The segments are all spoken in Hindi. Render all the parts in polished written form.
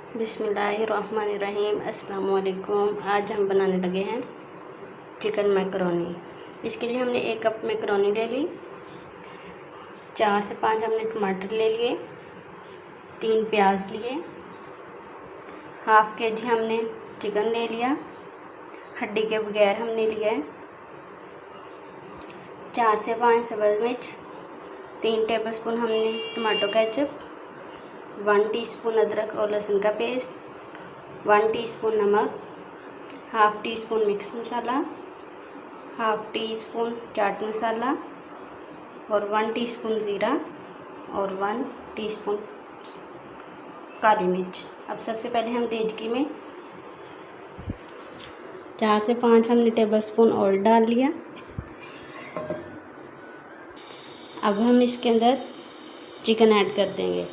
बिस्मिल्लाहिर्रहमानिर्रहीम। अस्सलाम वालेकुम। आज हम बनाने लगे हैं चिकन मैकरोनी। इसके लिए हमने 1 कप मैकरोनी ले ली, 4 से 5 हमने टमाटर ले लिए, 3 प्याज लिए, ½ kg हमने चिकन ले लिया, हड्डी के बगैर हमने लिया है, 4 से 5 सब्ज़ मिर्च, 3 टेबलस्पून हमने टमाटो केचप, 1 टीस्पून अदरक और लहसुन का पेस्ट, 1 टीस्पून नमक, ½ टीस्पून मिक्स मसाला, ½ टीस्पून चाट मसाला और 1 टीस्पून ज़ीरा और 1 टीस्पून काली मिर्च। अब सबसे पहले हम देचकी में 4 से 5 हमने टेबलस्पून ऑयल डाल लिया। अब हम इसके अंदर चिकन ऐड कर देंगे।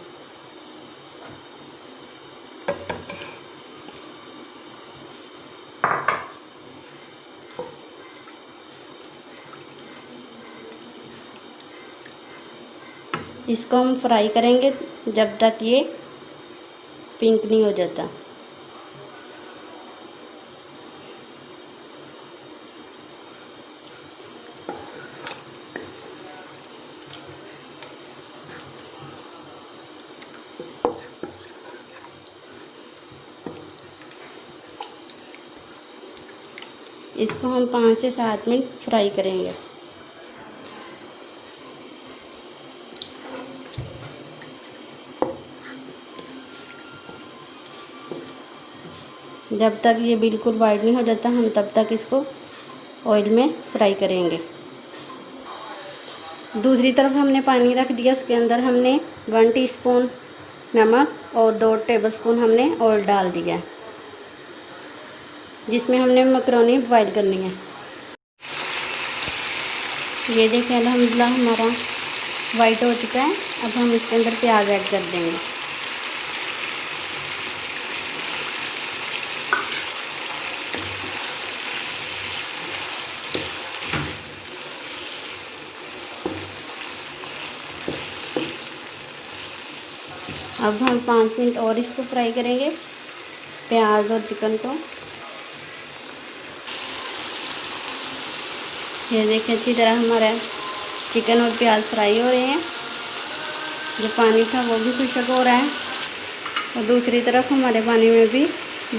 इसको हम फ्राई करेंगे जब तक ये पिंक नहीं हो जाता। इसको हम 5 से 7 मिनट फ्राई करेंगे। जब तक ये बिल्कुल वाइट नहीं हो जाता हम तब तक इसको ऑयल में फ्राई करेंगे। दूसरी तरफ हमने पानी रख दिया, उसके अंदर हमने 1 टीस्पून नमक और 2 टेबलस्पून हमने ऑयल डाल दिया, जिसमें हमने मैकरोनी बॉईल करनी है। ये देखिए अल्हम्दुलिल्लाह हमारा वाइट हो चुका है। अब हम इसके अंदर प्याज ऐड कर देंगे। अब हम 5 मिनट और इसको फ्राई करेंगे, प्याज और चिकन को। ये देखिए अच्छी तरह हमारा चिकन और प्याज फ्राई हो रहे हैं। जो पानी था वो भी खुश्क हो रहा है और दूसरी तरफ हमारे पानी में भी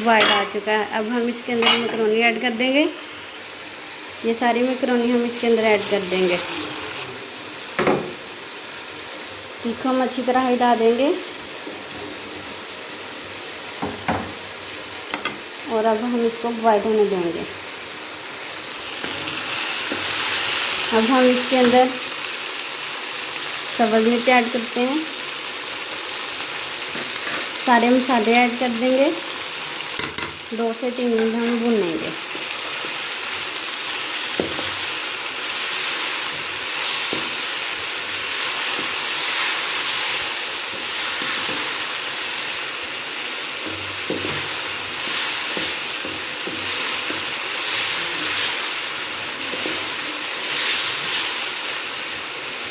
वाइट आ चुका है। अब हम इसके अंदर मैकरोनी ऐड कर देंगे। ये सारी मैकरोनी हम इसके अंदर ऐड कर देंगे। इसको हम अच्छी तरह हिला देंगे और अब हम इसको बॉईल होने देंगे। अब हम इसके अंदर सब्ज़ मिर्च ऐड करते हैं, सारे मसाले ऐड कर देंगे। 2 से 3 मिनट हम भूनेंगे।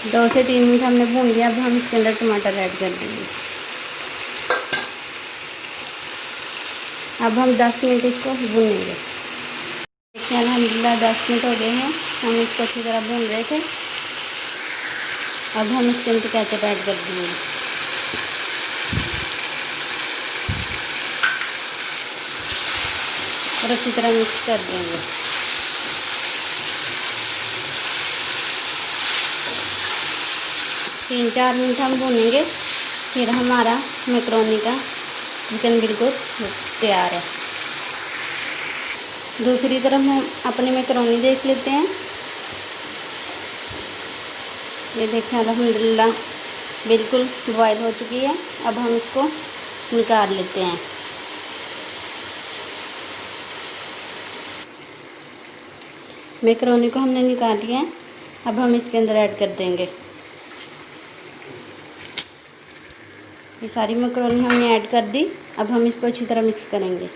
दो से 3 मिनट हमने भून लिया। अब हम इसके अंदर टमाटर ऐड कर देंगे। अब हम 10 मिनट इसको भूनेंगे। देखिए अल्हम्दुलिल्लाह 10 मिनट हो गए हैं, हम इसको अच्छी तरह भून रहे थे। अब हम इसके अंदर केचप ऐड कर देंगे और अच्छी तरह मिक्स कर देंगे। तीन 4 मिनट हम भूनेंगे, फिर हमारा मैकरोनी का चिकन बिल्कुल तैयार है। दूसरी तरफ हम अपनी मैकरोनी देख लेते हैं। ये देखें अल्हम्दुलिल्लाह बिल्कुल बॉयल हो चुकी है। अब हम इसको निकाल लेते हैं। मैकरोनी को हमने निकाल लिया है। अब हम इसके अंदर ऐड कर देंगे। ये सारी मैकरोनी हमने ऐड कर दी। अब हम इसको अच्छी तरह मिक्स करेंगे।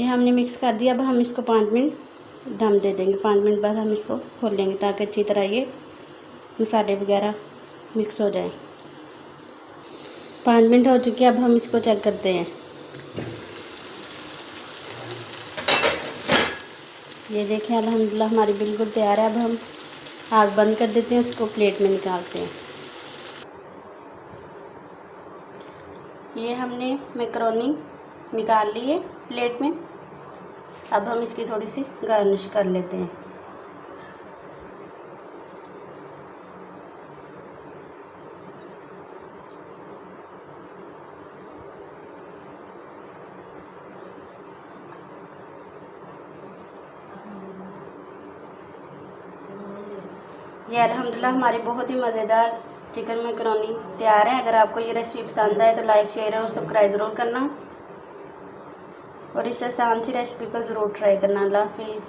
ये हमने मिक्स कर दिया। अब हम इसको 5 मिनट दम दे देंगे। 5 मिनट बाद हम इसको खोल लेंगे ताकि अच्छी तरह ये मसाले वगैरह मिक्स हो जाए। 5 मिनट हो चुके हैं। अब हम इसको चेक करते हैं। ये देखें अल्हम्दुलिल्लाह हमारी बिल्कुल तैयार है। अब हम आग बंद कर देते हैं, उसको प्लेट में निकालते हैं। ये हमने मैकरोनी निकाल ली है प्लेट में। अब हम इसकी थोड़ी सी गार्निश कर लेते हैं। ये अल्हम्दुलिल्लाह हमारी बहुत ही मज़ेदार चिकन मैकरोनी तैयार है। अगर आपको ये रेसिपी पसंद आए तो लाइक, शेयर और सब्सक्राइब ज़रूर करना और इस आसान सी रेसिपी को ज़रूर ट्राई करना। अल्लाह हाफिज़।